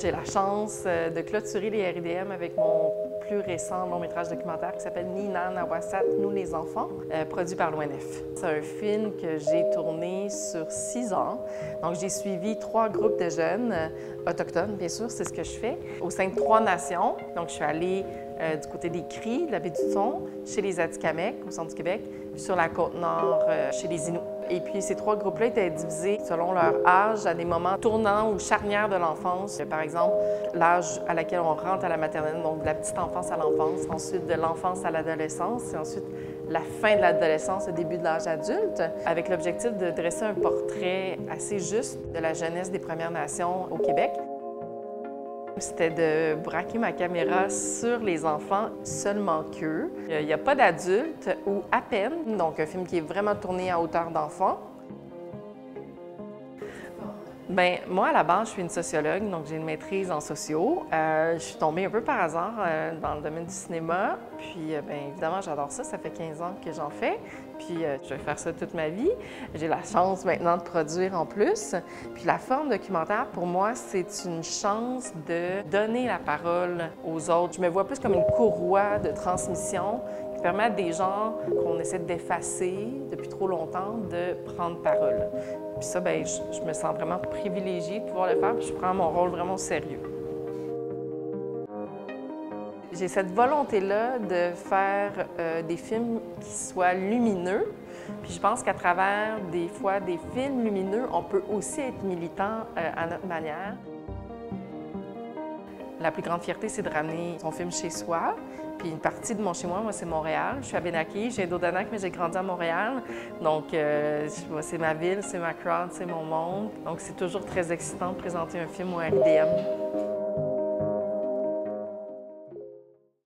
J'ai la chance de clôturer les RIDM avec mon plus récent long-métrage documentaire qui s'appelle Nina Nawasat, Nous les enfants, produit par l'ONF. C'est un film que j'ai tourné sur 6 ans. Donc, j'ai suivi 3 groupes de jeunes autochtones, bien sûr, c'est ce que je fais, au sein de 3 nations. Donc, je suis allée du côté des Cris, de la baie du Thon, chez les Atikamekw, au centre du Québec, puis sur la côte nord, chez les Inuits. Et puis, ces 3 groupes-là étaient divisés selon leur âge à des moments tournants ou charnières de l'enfance. Par exemple, l'âge à laquelle on rentre à la maternelle, donc de la petite enfance à l'enfance, ensuite de l'enfance à l'adolescence, et ensuite la fin de l'adolescence, le début de l'âge adulte, avec l'objectif de dresser un portrait assez juste de la jeunesse des Premières Nations au Québec. C'était de braquer ma caméra sur les enfants seulement qu'eux. Il n'y a pas d'adultes ou à peine, donc un film qui est vraiment tourné à hauteur d'enfant. Bien, moi, à la base, je suis une sociologue, donc j'ai une maîtrise en sociaux. Je suis tombée un peu par hasard dans le domaine du cinéma. Puis, bien évidemment, j'adore ça. Ça fait 15 ans que j'en fais. Puis, je vais faire ça toute ma vie. J'ai la chance maintenant de produire en plus. Puis, la forme documentaire, pour moi, c'est une chance de donner la parole aux autres. Je me vois plus comme une courroie de transmission qui permet à des gens qu'on essaie d'effacer depuis trop longtemps de prendre parole. Puis ça, bien, je me sens vraiment privilégiée de pouvoir le faire, puis je prends mon rôle vraiment au sérieux. J'ai cette volonté-là de faire des films qui soient lumineux, puis je pense qu'à travers des fois des films lumineux, on peut aussi être militant à notre manière. La plus grande fierté, c'est de ramener son film chez soi. Puis une partie de mon chez-moi, moi, c'est Montréal. Je suis à Benaki, j'ai d'Odanak, mais j'ai grandi à Montréal. Donc, c'est ma ville, c'est ma crowd, c'est mon monde. Donc, c'est toujours très excitant de présenter un film au RIDM.